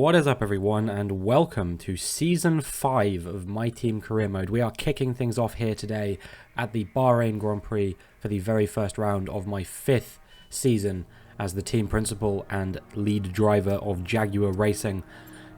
What is up everyone, and welcome to Season 5 of My Team Career Mode. We are kicking things off here today at the Bahrain Grand Prix for the very first round of my 5th season as the team principal and lead driver of Jaguar Racing.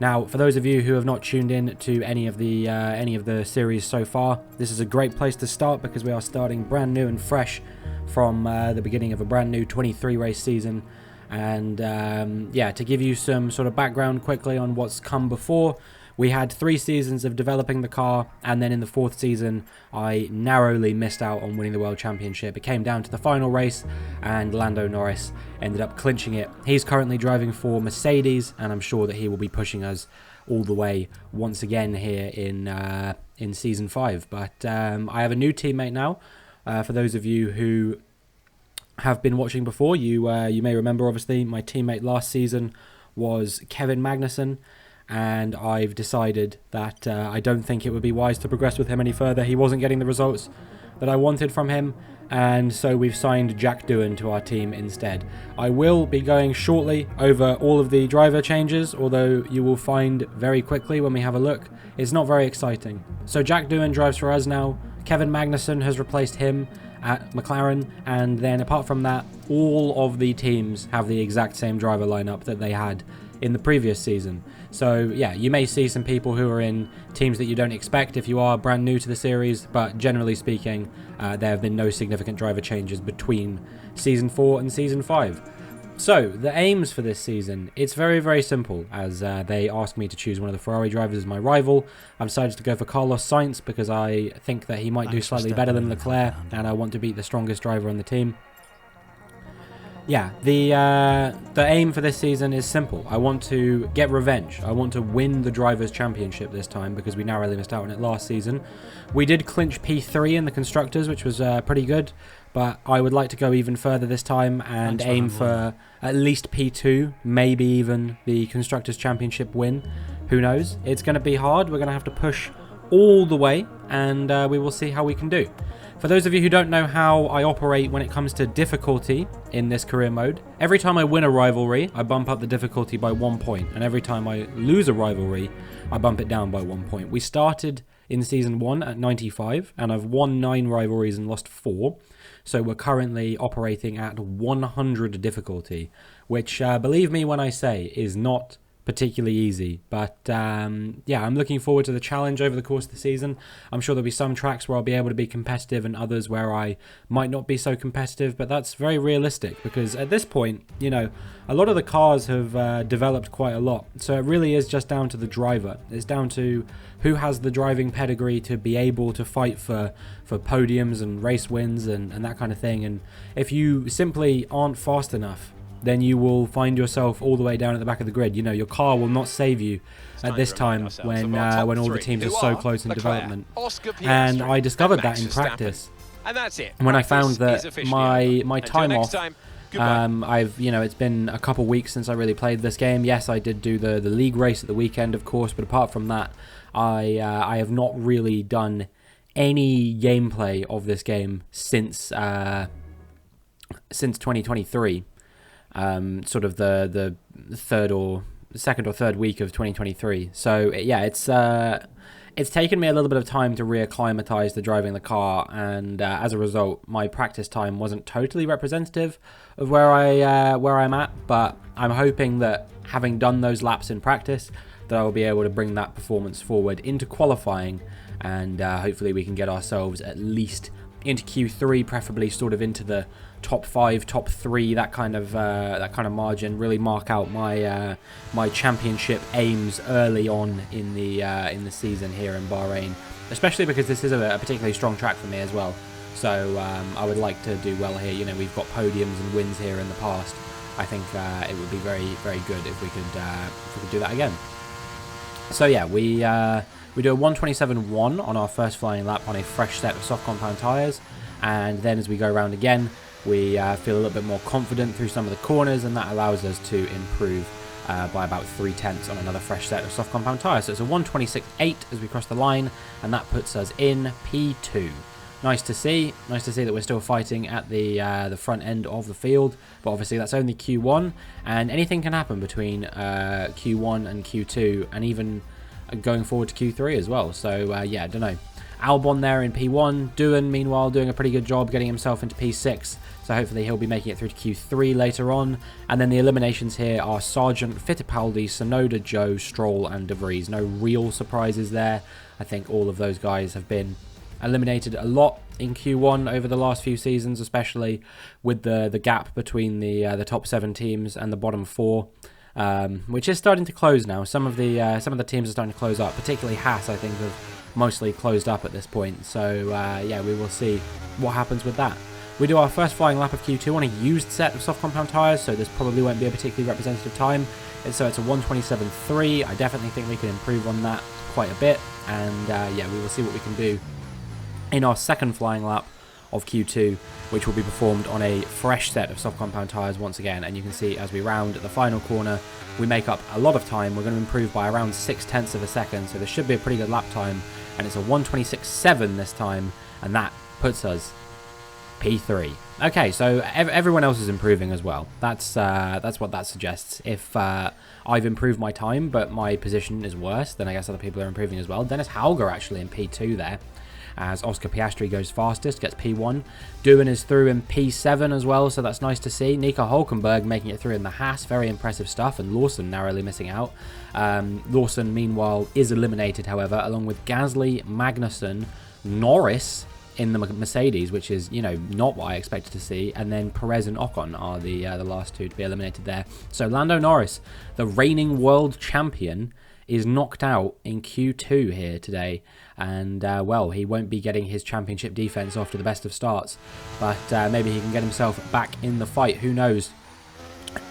Now, for those of you who have not tuned in to any of the series so far, this is a great place to start because we are starting brand new and fresh from the beginning of a brand new 23 race season. And yeah, to give you some sort of background quickly on what's come before, we had 3 seasons of developing the car, and then in the 4th season I narrowly missed out on winning the World Championship. It came down to the final race and Lando Norris ended up clinching it. He's currently driving for Mercedes, and I'm sure that he will be pushing us all the way once again here in Season 5. But I have a new teammate now. For those of you who have been watching before, you may remember, obviously, my teammate last season was Kevin Magnussen, and I've decided that I don't think it would be wise to progress with him any further. He wasn't getting the results that I wanted from him, and so we've signed Jack Doohan to our team instead. I will be going shortly over all of the driver changes, although you will find very quickly when we have a look, it's not very exciting. So Jack Doohan drives for us now. Kevin Magnussen has replaced him at McLaren, and then apart from that, all of the teams have the exact same driver lineup that they had in the previous season. So yeah, you may see some people who are in teams that you don't expect if you are brand new to the series, but generally speaking, there have been no significant driver changes between Season 4 and Season 5. So, the aims for this season, it's very, very simple, as they asked me to choose one of the Ferrari drivers as my rival. I've decided to go for Carlos Sainz because I think that he might do slightly better than Leclerc, and I want to beat the strongest driver on the team. Yeah, the aim for this season is simple. I want to get revenge. I want to win the Drivers' Championship this time because we narrowly missed out on it last season. We did clinch P3 in the Constructors, which was pretty good, but I would like to go even further this time and aim for at least P2, maybe even the Constructors' Championship win. Who knows? It's going to be hard. We're going to have to push all the way, and we will see how we can do. For those of you who don't know how I operate when it comes to difficulty in this career mode, every time I win a rivalry, I bump up the difficulty by 1 point, and every time I lose a rivalry, I bump it down by 1 point. We started in Season 1 at 95, and I've won 9 rivalries and lost 4, so we're currently operating at 100 difficulty, which, believe me when I say, is not particularly easy. But yeah, I'm looking forward to the challenge over the course of the season. I'm sure there'll be some tracks where I'll be able to be competitive and others where I might not be so competitive, but that's very realistic because at this point, you know, a lot of the cars have developed quite a lot, so it really is just down to the driver. It's down to who has the driving pedigree to be able to fight for podiums and race wins and that kind of thing. And if you simply aren't fast enough, then you will find yourself all the way down at the back of the grid. You know, your car will not save you at this time when all the teams are so close in development. And I discovered that in practice. And that's it. When I found that my time off, it's been a couple weeks since I really played this game. Yes, I did do the league race at the weekend, of course, but apart from that, I have not really done any gameplay of this game since 2023. Sort of the second or third week of 2023. So yeah, it's taken me a little bit of time to reacclimatize to driving the car, and as a result, my practice time wasn't totally representative of where I'm at. But I'm hoping that having done those laps in practice, that I will be able to bring that performance forward into qualifying, and hopefully we can get ourselves at least into Q3, preferably sort of into the top 5, top 3, that kind of margin. Really mark out my championship aims early on in the season here in Bahrain, especially because this is a particularly strong track for me as well. So I would like to do well here. You know, we've got podiums and wins here in the past. I think it would be very, very good if we could do that again. So yeah, we do a 127.1 on our first flying lap on a fresh set of soft compound tyres, and then as we go around again, we feel a little bit more confident through some of the corners, and that allows us to improve by about 0.3 on another fresh set of soft compound tyres. So it's a 126.8 as we cross the line, and that puts us in P2. Nice to see. Nice to see that we're still fighting at the front end of the field. But obviously that's only Q1, and anything can happen between Q1 and Q2, and even going forward to Q3 as well. So yeah, I don't know. Albon there in P1. Doohan, meanwhile, doing a pretty good job getting himself into P6. So hopefully he'll be making it through to Q3 later on. And then the eliminations here are Sargent, Fittipaldi, Sonoda, Joe, Stroll, and De Vries. No real surprises there. I think all of those guys have been eliminated a lot in Q1 over the last few seasons, especially with the gap between the top 7 teams and the bottom 4. Which is starting to close now. Some of the teams are starting to close up, particularly Haas, I think, have mostly closed up at this point. So yeah, we will see what happens with that. We do our first flying lap of Q2 on a used set of soft compound tyres, so this probably won't be a particularly representative time. So it's a 1:27.3. I definitely think we can improve on that quite a bit, and yeah, we will see what we can do in our second flying lap of Q2, which will be performed on a fresh set of soft compound tyres once again. And you can see as we round at the final corner, we make up a lot of time. We're going to improve by around 0.6 of a second, so this should be a pretty good lap time, and it's a 1:26.7 this time, and that puts us P3. Okay, so everyone else is improving as well. That's what that suggests. If I've improved my time, but my position is worse, then I guess other people are improving as well. Dennis Hauger actually in P2 there, as Oscar Piastri goes fastest, gets P1. Doohan is through in P7 as well, so that's nice to see. Nico Hulkenberg making it through in the Haas, very impressive stuff, and Lawson narrowly missing out. Lawson, meanwhile, is eliminated, however, along with Gasly, Magnussen, Norris in the Mercedes, which is, you know, not what I expected to see, and then Perez and Ocon are the last two to be eliminated there. So Lando Norris, the reigning world champion, is knocked out in Q2 here today, and well, he won't be getting his championship defense after the best of starts, but maybe he can get himself back in the fight, who knows.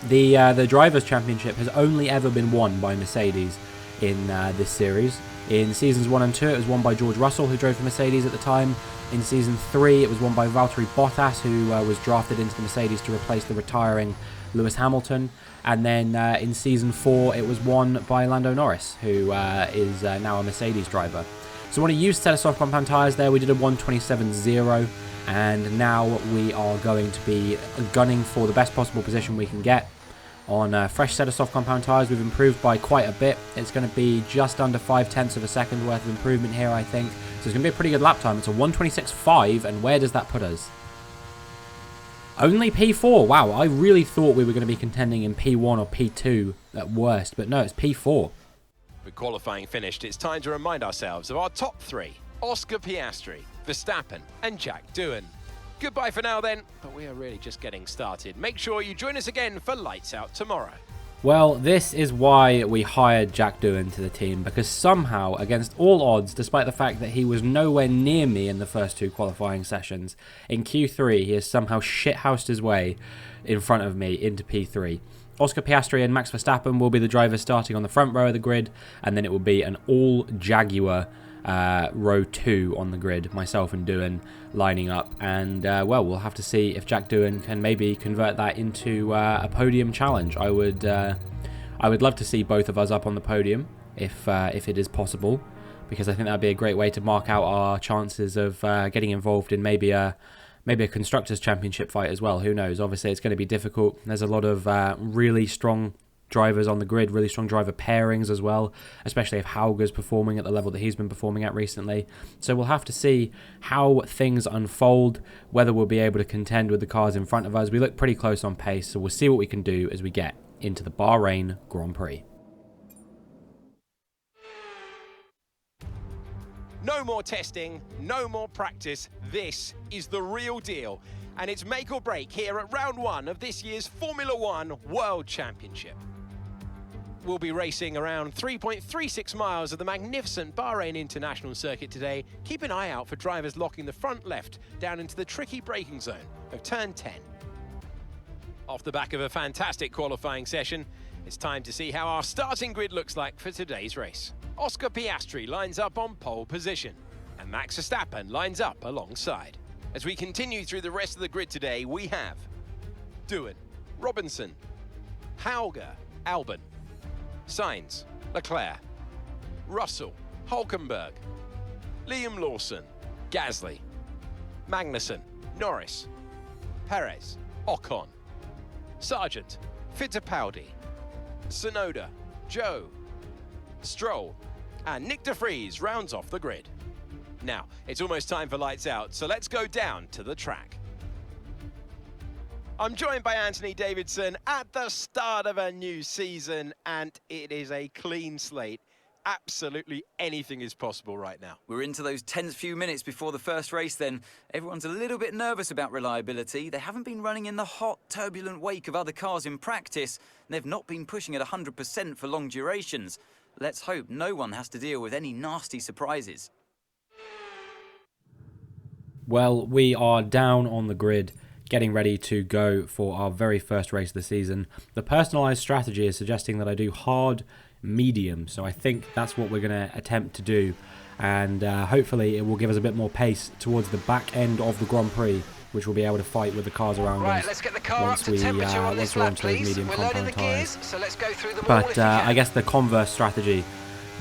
The Drivers' Championship has only ever been won by Mercedes in this series. In seasons 1 and 2, it was won by George Russell, who drove for Mercedes at the time. In season 3, it was won by Valtteri Bottas, who was drafted into the Mercedes to replace the retiring Lewis Hamilton. And then in season 4, it was won by Lando Norris, who is now a Mercedes driver. So on a used set of soft compound tyres there, we did a 1:27.0, and now we are going to be gunning for the best possible position we can get. On a fresh set of soft compound tyres, we've improved by quite a bit. It's going to be just under 0.5 of a second worth of improvement here, I think. So it's going to be a pretty good lap time. It's a 1:26.5, and where does that put us? Only P4. Wow, I really thought we were going to be contending in P1 or P2 at worst, but no, it's P4. With qualifying finished, it's time to remind ourselves of our top 3. Oscar Piastri, Verstappen, and Jack Doohan. Goodbye for now then, but we are really just getting started. Make sure you join us again for Lights Out tomorrow. Well, this is why we hired Jack Doohan to the team, because somehow, against all odds, despite the fact that he was nowhere near me in the first 2 qualifying sessions, in Q3 he has somehow shithoused his way in front of me into P3. Oscar Piastri and Max Verstappen will be the drivers starting on the front row of the grid, and then it will be an all-Jaguar row 2 on the grid, myself and Doohan lining up, and well, we'll have to see if Jack Doohan can maybe convert that into a podium challenge. I would love to see both of us up on the podium if it is possible, because I think that'd be a great way to mark out our chances of getting involved in maybe a Constructors' Championship fight as well. Who knows? Obviously, it's going to be difficult. There's a lot of really strong drivers on the grid, really strong driver pairings as well, especially if Hauger's performing at the level that he's been performing at recently. So we'll have to see how things unfold, whether we'll be able to contend with the cars in front of us. We look pretty close on pace, so we'll see what we can do as we get into the Bahrain Grand Prix. No more testing, no more practice. This is the real deal. And it's make or break here at round 1 of this year's Formula One World Championship. We'll be racing around 3.36 miles of the magnificent Bahrain International Circuit today. Keep an eye out for drivers locking the front left down into the tricky braking zone of turn 10. Off the back of a fantastic qualifying session, it's time to see how our starting grid looks like for today's race. Oscar Piastri lines up on pole position, and Max Verstappen lines up alongside. As we continue through the rest of the grid today, we have Doohan, Robinson, Hauger, Albon, Sainz, Leclerc, Russell, Hulkenberg, Liam Lawson, Gasly, Magnussen, Norris, Perez, Ocon, Sargent, Fittipaldi, Tsunoda, Joe, Stroll, and Nick de Vries rounds off the grid. Now, it's almost time for lights out, so let's go down to the track. I'm joined by Anthony Davidson at the start of a new season, and it is a clean slate. Absolutely anything is possible right now. We're into those tense few minutes before the first race then. Everyone's a little bit nervous about reliability. They haven't been running in the hot, turbulent wake of other cars in practice, and they've not been pushing at 100% for long durations. Let's hope no one has to deal with any nasty surprises. Well, we are down on the grid, getting ready to go for our very first race of the season. The personalised strategy is suggesting that I do hard, medium, so I think that's what we're going to attempt to do, and hopefully it will give us a bit more pace towards the back end of the Grand Prix, which will be able to fight with the cars around us. Let's get the car up to temperature on this lap, please. We're loading the gears, so let's go through them all if you can. I guess the converse strategy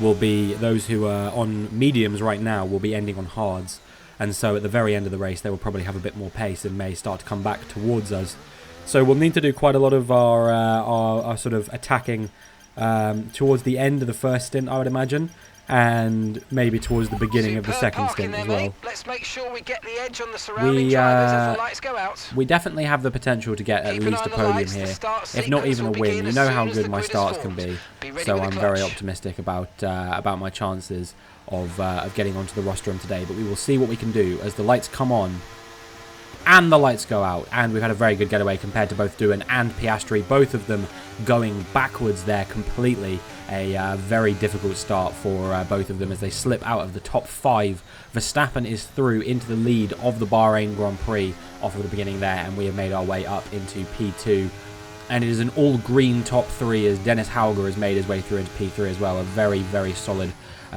will be those who are on mediums right now will be ending on hards, and so at the very end of the race they will probably have a bit more pace and may start to come back towards us. So we'll need to do quite a lot of our sort of attacking towards the end of the first stint, I would imagine, and maybe towards the beginning of the second stint as well. Let's make sure we get the edge on the surrounding drivers as the lights go out. We definitely have the potential to get at least a podium here, if not even a win. You know how good my starts can be, so I'm very optimistic about my chances of getting onto the rostrum today. But we will see what we can do as the lights come on and the lights go out, and we've had a very good getaway compared to both Doohan and Piastri, both of them going backwards there completely. A very difficult start for both of them as they slip out of the top 5. Verstappen is through into the lead of the Bahrain Grand Prix off of the beginning there, and we have made our way up into P2. And it is an all-green top 3 as Dennis Hauger has made his way through into P3 as well. A very, very solid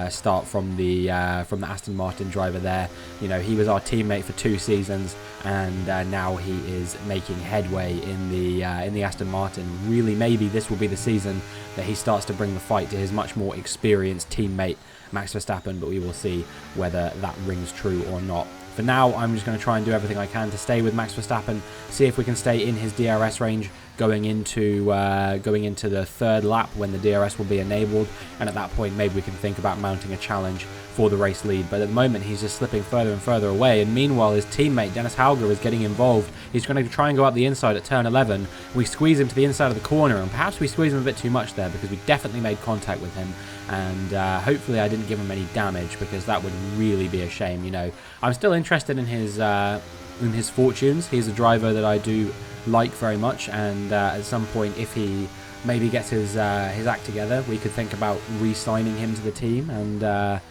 start from the Aston Martin driver there. You know, he was our teammate for 2 seasons, and now he is making headway in the Aston Martin. Really, maybe this will be the season that he starts to bring the fight to his much more experienced teammate Max Verstappen, but we will see whether that rings true or not. For now, I'm just going to try and do everything I can to stay with Max Verstappen, see if we can stay in his DRS range going into the third lap when the DRS will be enabled, and at that point maybe we can think about mounting a challenge for the race lead. But at the moment he's just slipping further and further away, and meanwhile his teammate Dennis Hauger is getting involved. He's going to try and go up the inside at turn 11. We squeeze him to the inside of the corner, and perhaps we squeeze him a bit too much there because we definitely made contact with him, and hopefully I didn't give him any damage, because that would really be a shame. You know, I'm still interested in his fortunes. He's a driver that I do like very much, and at some point, if he maybe gets his act together, we could think about re-signing him to the team, and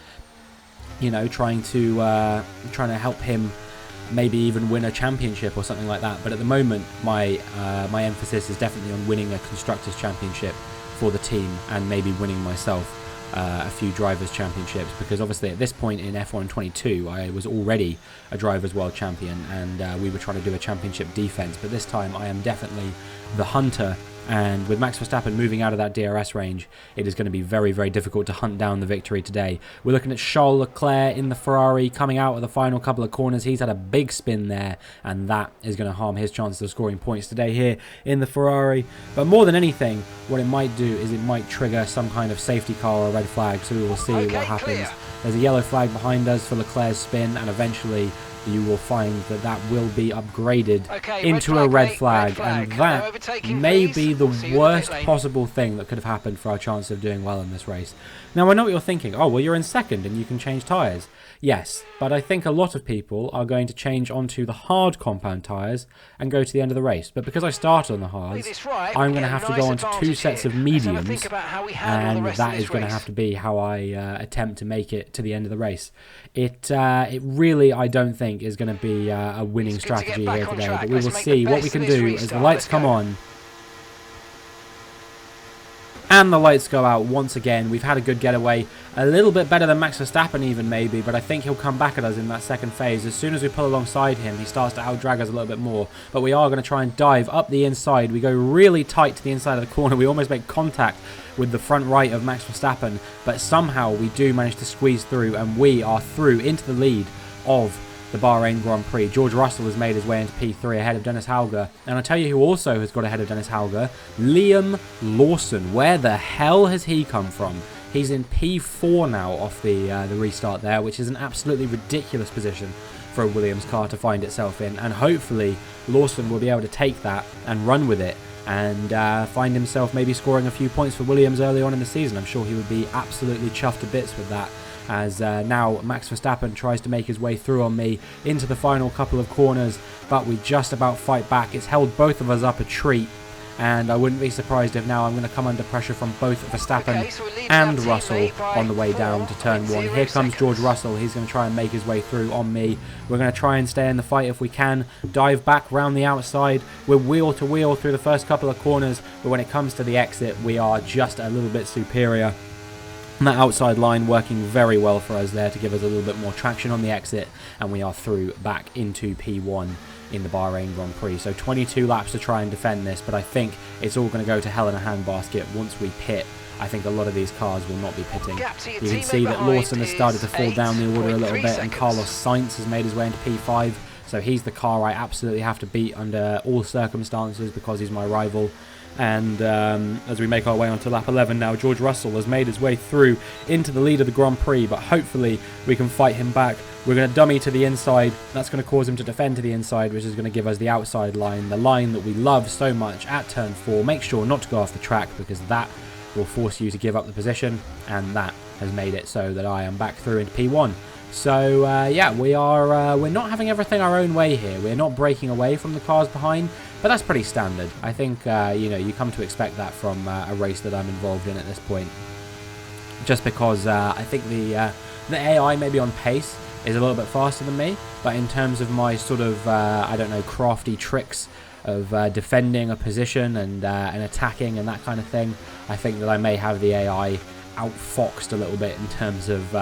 you know, trying to help him maybe even win a championship or something like that. But at the moment, my emphasis is definitely on winning a Constructors' Championship for the team, and maybe winning myself a few Drivers' Championships, because obviously at this point in F1 22 I was already a Drivers' World Champion, and we were trying to do a championship defense, but this time I am definitely the hunter. And with Max Verstappen moving out of that DRS range, it is going to be very, very difficult to hunt down the victory today. We're looking at Charles Leclerc in the Ferrari coming out of the final couple of corners. He's had a big spin there, and that is going to harm his chances of scoring points today here in the Ferrari. But more than anything, what it might do is it might trigger some kind of safety car or a red flag, so we will see what happens. Clear. There's a yellow flag behind us for Leclerc's spin, and eventually you will find that that will be upgraded into a red flag, and that may be the worst possible thing that could have happened for our chance of doing well in this race. Now, I know what you're thinking. Oh, well, you're in second and you can change tyres. Yes, but I think a lot of people are going to change onto the hard compound tyres and go to the end of the race. But because I started on the hards, I'm going to have to go onto 2 sets of mediums, and that is going to have to be how I attempt to make it to the end of the race. It really, I don't think, is going to be a winning strategy here today, but we will see what we can do as the lights come on. And the lights go out once again. We've had a good getaway. A little bit better than Max Verstappen even, maybe, but I think he'll come back at us in that second phase. As soon as we pull alongside him, he starts to outdrag us a little bit more. But we are going to try and dive up the inside. We go really tight to the inside of the corner. We almost make contact with the front right of Max Verstappen, but somehow we do manage to squeeze through, and we are through into the lead of the Bahrain Grand Prix. George Russell has made his way into P3 ahead of Dennis Hauger. And I'll tell you who also has got ahead of Dennis Hauger, Liam Lawson. Where the hell has he come from? He's in P4 now off the restart there, which is an absolutely ridiculous position for a Williams car to find itself in. And hopefully Lawson will be able to take that and run with it and find himself maybe scoring a few points for Williams early on in the season. I'm sure he would be absolutely chuffed to bits with that, as now Max Verstappen tries to make his way through on me into the final couple of corners, but we just about fight back. It's held both of us up a treat, and I wouldn't be surprised if now I'm going to come under pressure from both Verstappen and Russell on the way down to turn 1. Here comes George Russell. He's going to try and make his way through on me. We're going to try and stay in the fight if we can. Dive back round the outside. We're wheel to wheel through the first couple of corners, but when it comes to the exit, we are just a little bit superior. And that outside line working very well for us there to give us a little bit more traction on the exit, and we are through back into P1 in the Bahrain Grand Prix. So 22 laps to try and defend this, but I think it's all going to go to hell in a handbasket once we pit. I think a lot of these cars will not be pitting. You can see that Lawson has started to fall down the order a little bit, and Carlos Sainz has made his way into P5. So he's the car I absolutely have to beat under all circumstances because he's my rival. And as we make our way onto lap 11 now, George Russell has made his way through into the lead of the Grand Prix, but hopefully we can fight him back. We're going to dummy to the inside. That's going to cause him to defend to the inside, which is going to give us the outside line, the line that we love so much at turn 4. Make sure not to go off the track, because that will force you to give up the position, and that has made it so that I am back through into P1. So yeah, we're not having everything our own way here. We're not breaking away from the cars behind, but that's pretty standard. I think you know, you come to expect that from a race that I'm involved in at this point. Just because I think the AI maybe on pace is a little bit faster than me, but in terms of my sort of I don't know, crafty tricks of defending a position and attacking and that kind of thing, I think that I may have the AI outfoxed a little bit in terms of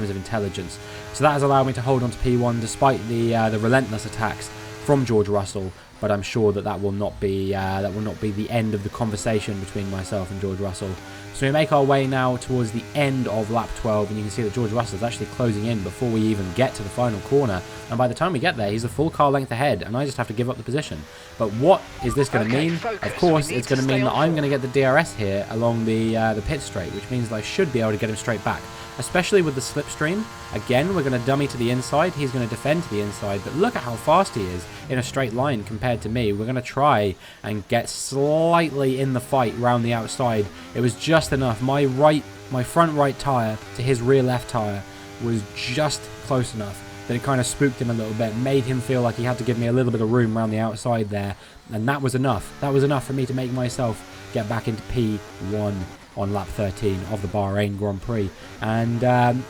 intelligence. So that has allowed me to hold on to P1 despite the relentless attacks from George Russell. But I'm sure that will not be the end of the conversation between myself and George Russell. So we make our way now towards the end of lap 12, and you can see that George Russell is actually closing in before we even get to the final corner. And by the time we get there, he's a full car length ahead, and I just have to give up the position. But what is this going to mean? Of course, it's going to mean that I'm going to get the DRS here along the pit straight, which means that I should be able to get him straight back. Especially with the slipstream. Again, we're going to dummy to the inside. He's going to defend to the inside. But look at how fast he is in a straight line compared to me. We're going to try and get slightly in the fight round the outside. It was just enough. My front right tyre to his rear left tyre was just close enough that it kind of spooked him a little bit. Made him feel like he had to give me a little bit of room around the outside there. And that was enough. That was enough for me to make myself get back into P1 on lap 13 of the Bahrain Grand Prix. And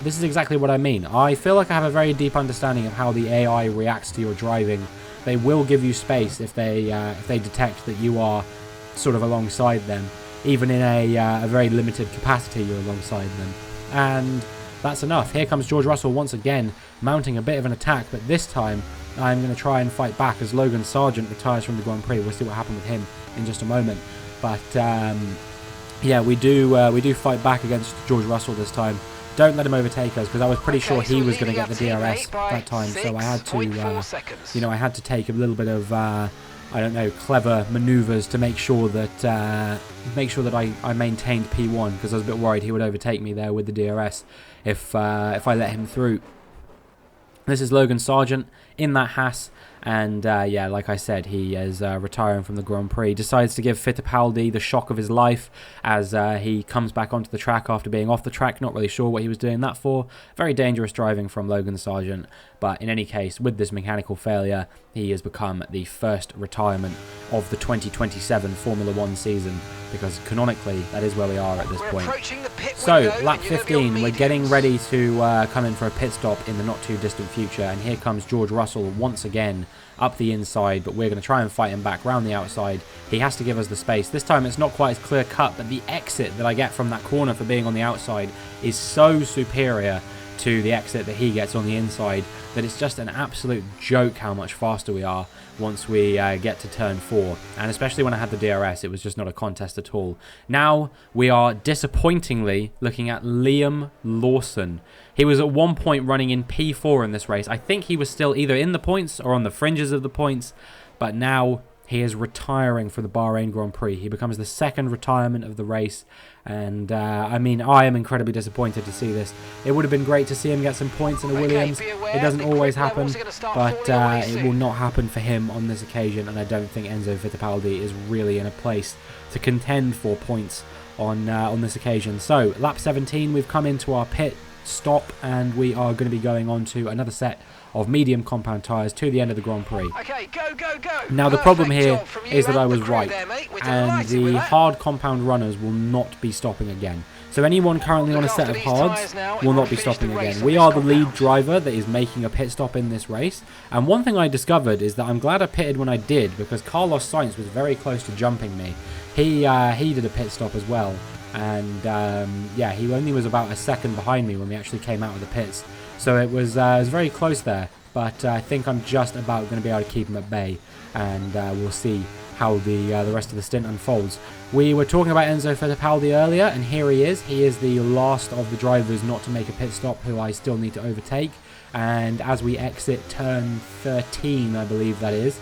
this is exactly what I mean. I feel like I have a very deep understanding of how the AI reacts to your driving. They will give you space if they detect that you are sort of alongside them. Even in a very limited capacity, you're alongside them. And that's enough. Here comes George Russell once again, mounting a bit of an attack, but this time I'm going to try and fight back as Logan Sargent retires from the Grand Prix. We'll see what happened with him in just a moment. But yeah, we do fight back against George Russell this time. Don't let him overtake us, because I was pretty sure he was going to get the DRS that time. So I had to, you know, I had to take a little bit of, I don't know, clever manoeuvres to make sure that I maintained P1, because I was a bit worried he would overtake me there with the DRS if I let him through. This is Logan Sargent in that Haas. And yeah, like I said, he is retiring from the Grand Prix. Decides to give Fittipaldi the shock of his life as he comes back onto the track after being off the track. Not really sure what he was doing that for. Very dangerous driving from Logan Sargent. But in any case, with this mechanical failure, he has become the first retirement of the 2027 Formula 1 season, because canonically, that is where we are at this point. So, lap 15, we're getting ready to come in for a pit stop in the not too distant future, and here comes George Russell once again up the inside, but we're going to try and fight him back round the outside. He has to give us the space. This time it's not quite as clear cut, but the exit that I get from that corner for being on the outside is so superior to the exit that he gets on the inside, that it's just an absolute joke how much faster we are once we get to turn 4. And especially when I had the DRS, it was just not a contest at all. Now we are disappointingly looking at Liam Lawson. He was at one point running in P4 in this race. I think he was still either in the points or on the fringes of the points, but now he is retiring for the Bahrain Grand Prix. He becomes the second retirement of the race, and I mean, I am incredibly disappointed to see this. It would have been great to see him get some points in a Williams. It doesn't always happen, but it will not happen for him on this occasion, and I don't think Enzo Fittipaldi is really in a place to contend for points on this occasion. So, lap 17, we've come into our pit stop, and we are going to be going on to another set of medium compound tyres to the end of the Grand Prix. Okay, go, go, go. Now the problem here is that I was right, and the hard compound runners will not be stopping again. So anyone currently on a set of hards will not be stopping again. We are the lead driver that is making a pit stop in this race, and one thing I discovered is that I'm glad I pitted when I did, because Carlos Sainz was very close to jumping me. He did a pit stop as well, and yeah, he only was about a second behind me when we actually came out of the pits. So it was very close there, but I think I'm just about going to be able to keep him at bay, and we'll see how the rest of the stint unfolds. We were talking about Enzo Fittipaldi earlier, and here he is. He is the last of the drivers not to make a pit stop, who I still need to overtake. And as we exit turn 13, I believe that is,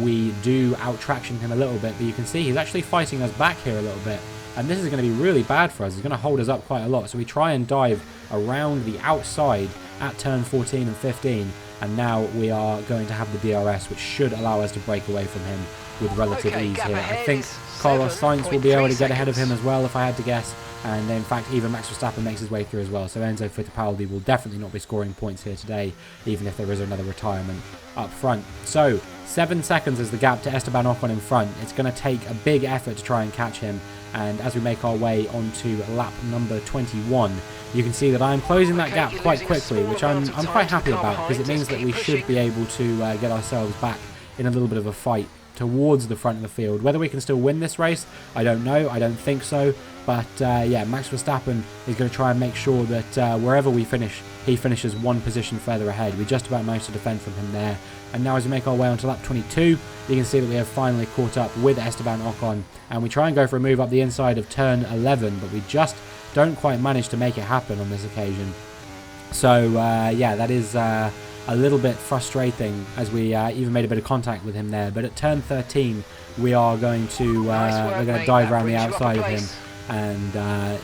we do out-traction him a little bit, but you can see he's actually fighting us back here a little bit. And this is going to be really bad for us. He's going to hold us up quite a lot. So we try and dive around the outside at turn 14 and 15. And now we are going to have the DRS, which should allow us to break away from him with relative ease here. I think Carlos Sainz will be able to get ahead of him as well, if I had to guess. And in fact, even Max Verstappen makes his way through as well. So Enzo Fittipaldi will definitely not be scoring points here today, even if there is another retirement up front. So 7 seconds is the gap to Esteban Ocon in front. It's going to take a big effort to try and catch him. And as we make our way onto lap number 21, you can see that I'm closing that gap quite quickly, which I'm quite happy about, because it means that we should be able to get ourselves back in a little bit of a fight towards the front of the field. Whether we can still win this race, I don't know. I don't think so. But yeah, Max Verstappen is going to try and make sure that wherever we finish, he finishes one position further ahead. We just about managed to defend from him there. And now as we make our way onto lap 22, you can see that we have finally caught up with Esteban Ocon. And we try and go for a move up the inside of turn 11, but we just don't quite manage to make it happen on this occasion. So yeah, that is a little bit frustrating, as we even made a bit of contact with him there. But at turn 13, we are going to we're going to dive around the outside of him, and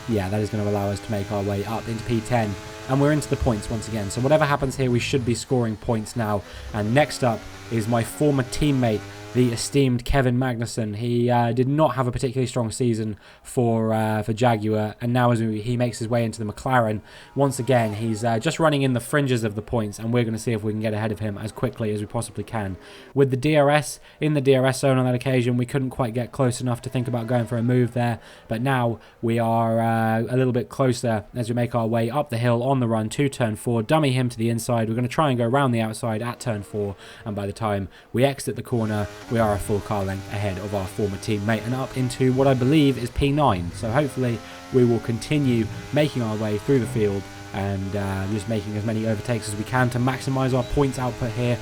yeah, that is going to allow us to make our way up into P10, and we're into the points once again. So whatever happens here, we should be scoring points now. And next up is my former teammate, the esteemed Kevin Magnussen. He did not have a particularly strong season for Jaguar, and now as he makes his way into the McLaren, once again he's just running in the fringes of the points, and we're going to see if we can get ahead of him as quickly as we possibly can. With the DRS, in the DRS zone on that occasion, we couldn't quite get close enough to think about going for a move there, but now we are a little bit closer as we make our way up the hill on the run to turn 4, dummy him to the inside. We're going to try and go around the outside at turn 4, and by the time we exit the corner, we are a full car length ahead of our former teammate and up into what I believe is P9. So hopefully we will continue making our way through the field and just making as many overtakes as we can to maximise our points output here.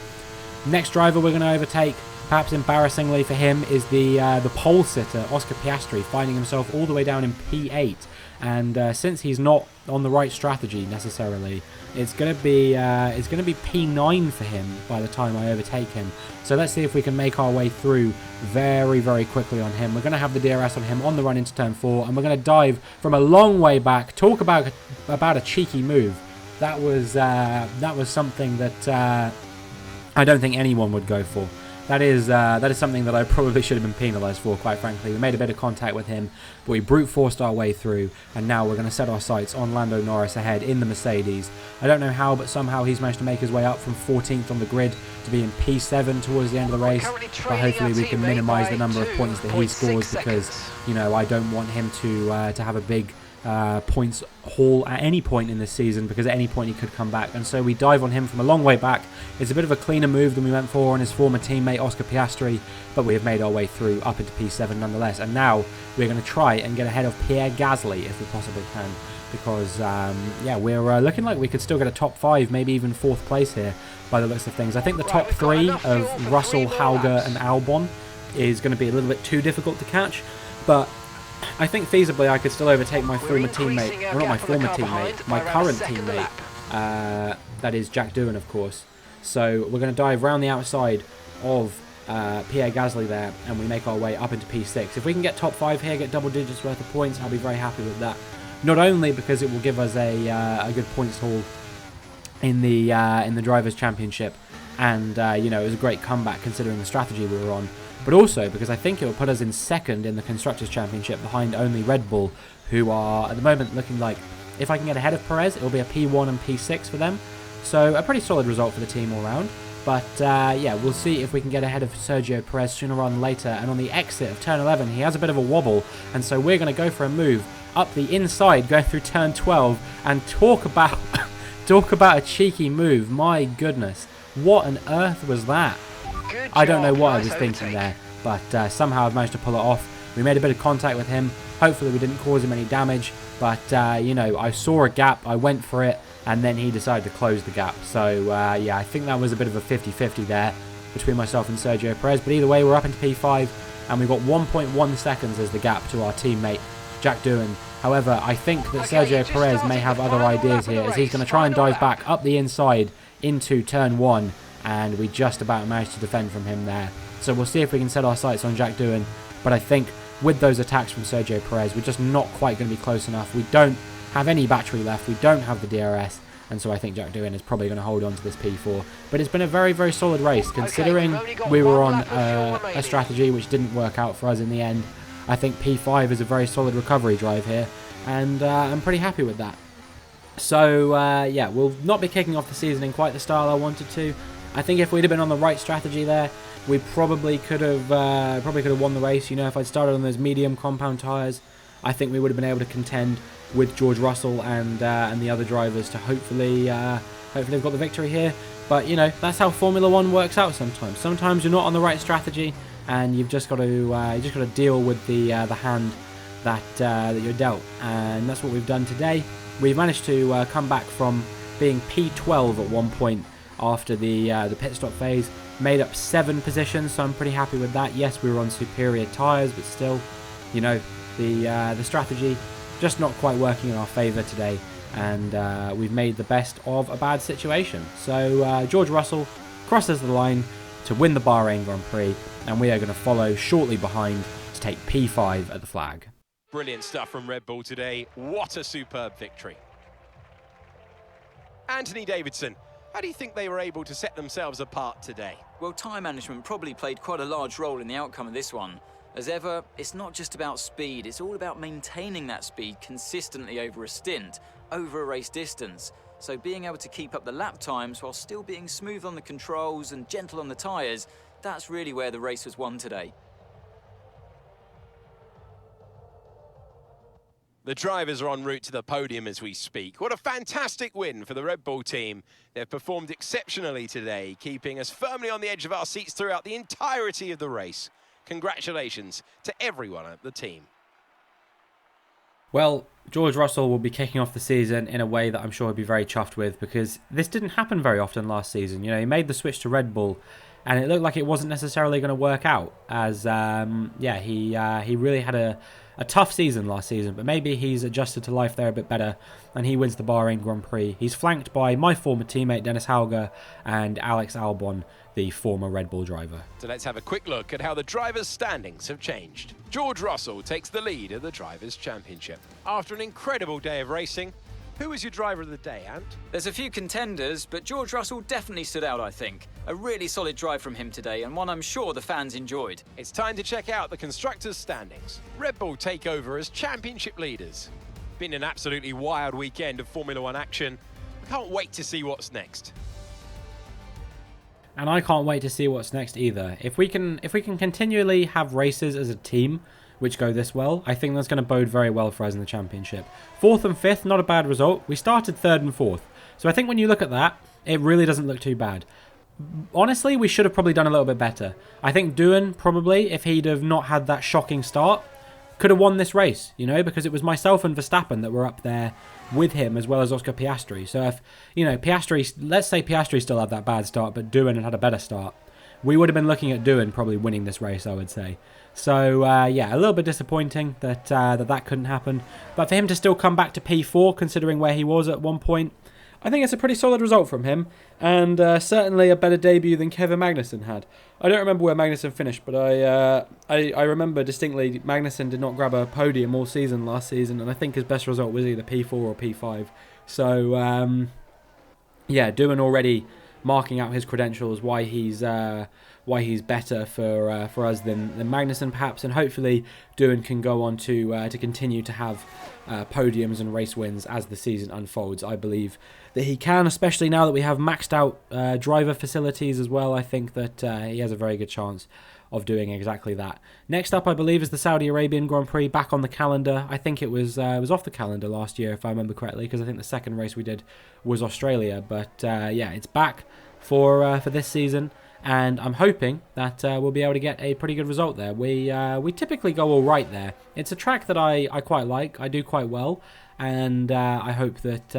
Next driver we're going to overtake, perhaps embarrassingly for him, is the pole sitter, Oscar Piastri, finding himself all the way down in P8. And since he's not on the right strategy necessarily, it's going to be P9 for him by the time I overtake him. So let's see if we can make our way through very, very quickly on him. We're going to have the DRS on him on the run into turn 4, and we're going to dive from a long way back. Talk about a cheeky move. That was something that I don't think anyone would go for. That is something that I probably should have been penalised for, quite frankly. We made a bit of contact with him, but we brute forced our way through, and now we're going to set our sights on Lando Norris ahead in the Mercedes. I don't know how, but somehow he's managed to make his way up from 14th on the grid to be in P7 towards the end of the race. But hopefully we can minimise the number of points that he scores, because, you know, I don't want him to have a big points haul at any point in this season, because at any point he could come back. And so we dive on him from a long way back. It's a bit of a cleaner move than we went for on his former teammate Oscar Piastri, but we have made our way through up into P7 nonetheless. And now we're going to try and get ahead of Pierre Gasly if we possibly can, because yeah, we're looking like we could still get a top 5, maybe even 4th place here by the looks of things. I think the top 3 of Russell, Hauger and Albon is going to be a little bit too difficult to catch, but I think feasibly I could still overtake my former teammate, or not my former teammate, my current teammate, that is Jack Doohan, of course. So we're going to dive round the outside of Pierre Gasly there, and we make our way up into P6. If we can get top 5 here, get double digits worth of points, I'll be very happy with that. Not only because it will give us a good points haul in the Drivers' Championship, and you know, it was a great comeback considering the strategy we were on, but also because I think it will put us in 2nd in the Constructors' Championship behind only Red Bull, who are at the moment looking like, if I can get ahead of Perez, it will be a P1 and P6 for them. So a pretty solid result for the team all round. But yeah, we'll see if we can get ahead of Sergio Perez sooner rather than later. And on the exit of turn 11, he has a bit of a wobble, and so we're going to go for a move up the inside, going through turn 12, and talk about a cheeky move. My goodness, what on earth was that? I don't know what I was thinking there, but somehow I've managed to pull it off. We made a bit of contact with him. Hopefully we didn't cause him any damage, but you know, I saw a gap, I went for it, and then he decided to close the gap. So yeah, I think that was a bit of a 50-50 there between myself and Sergio Perez, but either way, we're up into P5, and we've got 1.1 seconds as the gap to our teammate Jack Doohan. However, I think that Sergio Perez may have other ideas here, as he's going to try and dive back up the inside into turn 1, and we just about managed to defend from him there. So we'll see if we can set our sights on Jack Doohan, but I think with those attacks from Sergio Perez, we're just not quite going to be close enough. We don't have any battery left, we don't have the DRS, and so I think Jack Doohan is probably going to hold on to this P4. But it's been a very, very solid race, considering we were on a strategy which didn't work out for us in the end. I think P5 is a very solid recovery drive here, and I'm pretty happy with that. So yeah, we'll not be kicking off the season in quite the style I wanted to. I think if we'd have been on the right strategy there, we probably could have won the race. You know, if I'd started on those medium compound tyres, I think we would have been able to contend with George Russell and the other drivers to hopefully have got the victory here. But you know, that's how Formula One works out sometimes. Sometimes you're not on the right strategy, and you've just got to deal with the hand that you're dealt, and that's what we've done today. We've managed to come back from being P12 at one point after the pit stop phase, made up 7 positions, so I'm pretty happy with that. Yes, we were on superior tyres, but still, you know, the strategy just not quite working in our favour today, and we've made the best of a bad situation. So George Russell crosses the line to win the Bahrain Grand Prix, and we are going to follow shortly behind to take P5 at the flag. Brilliant stuff from Red Bull today. What a superb victory. Anthony Davidson, how do you think they were able to set themselves apart today? Well, time management probably played quite a large role in the outcome of this one. As ever, it's not just about speed, it's all about maintaining that speed consistently over a stint, over a race distance. So being able to keep up the lap times while still being smooth on the controls and gentle on the tyres, that's really where the race was won today. The drivers are en route to the podium as we speak. What a fantastic win for the Red Bull team. They've performed exceptionally today, keeping us firmly on the edge of our seats throughout the entirety of the race. Congratulations to everyone at the team. Well, George Russell will be kicking off the season in a way that I'm sure he'll be very chuffed with, because this didn't happen very often last season. You know, he made the switch to Red Bull, and it looked like it wasn't necessarily going to work out, as yeah, he really had a tough season last season, but maybe he's adjusted to life there a bit better, and he wins the Bahrain Grand Prix. He's flanked by my former teammate Dennis Hauger and Alex Albon, the former Red Bull driver. So let's have a quick look at how the drivers' standings have changed. George Russell takes the lead of the Drivers' Championship. After an incredible day of racing, who was your driver of the day, Ant? There's a few contenders, but George Russell definitely stood out, I think. A really solid drive from him today, and one I'm sure the fans enjoyed. It's time to check out the Constructors' standings. Red Bull take over as championship leaders. Been an absolutely wild weekend of Formula One action. I can't wait to see what's next. And I can't wait to see what's next either. If we can continually have races as a team which go this well, I think that's going to bode very well for us in the championship. 4th and 5th, not a bad result. We started 3rd and 4th. So I think when you look at that, it really doesn't look too bad. Honestly, we should have probably done a little bit better. I think Doohan, probably, if he'd have not had that shocking start, could have won this race, you know, because it was myself and Verstappen that were up there with him, as well as Oscar Piastri. So if, you know, Piastri, let's say Piastri still had that bad start, but Doohan had a better start, we would have been looking at Doohan probably winning this race, I would say. So, yeah, a little bit disappointing that that couldn't happen. But for him to still come back to P4, considering where he was at one point, I think it's a pretty solid result from him. And certainly a better debut than Kevin Magnussen had. I don't remember where Magnussen finished, but I remember distinctly Magnussen did not grab a podium all season last season. And I think his best result was either P4 or P5. So, yeah, Doohan already marking out his credentials, why he's better for us than Magnussen perhaps, and hopefully Doohan can go on to continue to have podiums and race wins as the season unfolds. I believe that he can, especially now that we have maxed out driver facilities as well. I think that he has a very good chance of doing exactly that. Next up, I believe, is the Saudi Arabian Grand Prix, back on the calendar. I think it was off the calendar last year, if I remember correctly, because I think the second race we did was Australia. But yeah, it's back for this season, and I'm hoping that we'll be able to get a pretty good result there. We typically go all right there. It's a track that I quite like. I do quite well, and I hope that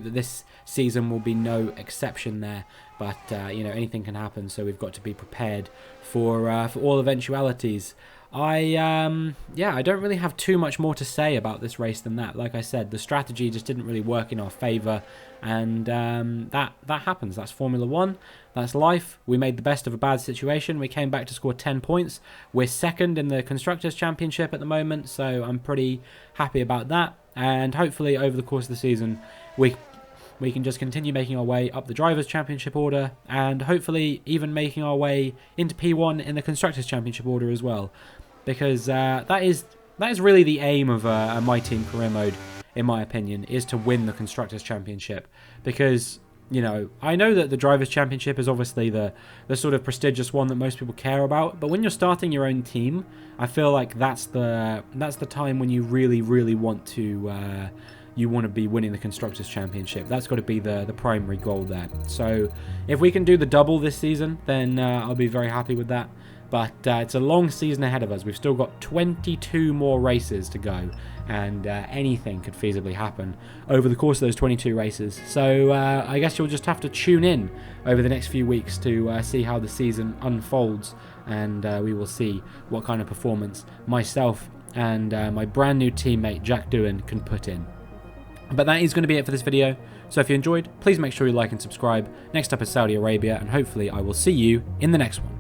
this season will be no exception there. But you know, anything can happen, so we've got to be prepared for all eventualities. Yeah, I don't really have too much more to say about this race than that. Like I said, the strategy just didn't really work in our favour, and that happens. That's Formula 1. That's life. We made the best of a bad situation. We came back to score 10 points. We're second in the Constructors' Championship at the moment, so I'm pretty happy about that. And hopefully over the course of the season, we can just continue making our way up the Drivers' Championship order, and hopefully even making our way into P1 in the Constructors' Championship order as well. Because that is really the aim of My Team Career Mode, in my opinion, is to win the Constructors' Championship. Because, you know, I know that the Drivers' Championship is obviously the sort of prestigious one that most people care about, but when you're starting your own team, I feel like that's the time when you really, really want to be winning the Constructors' Championship. That's got to be the primary goal there. So if we can do the double this season, then I'll be very happy with that. But it's a long season ahead of us. We've still got 22 more races to go, and anything could feasibly happen over the course of those 22 races. So I guess you'll just have to tune in over the next few weeks to see how the season unfolds, and we will see what kind of performance myself and my brand new teammate Jack Doohan can put in. But that is going to be it for this video. So if you enjoyed, please make sure you like and subscribe. Next up is Saudi Arabia, and hopefully I will see you in the next one.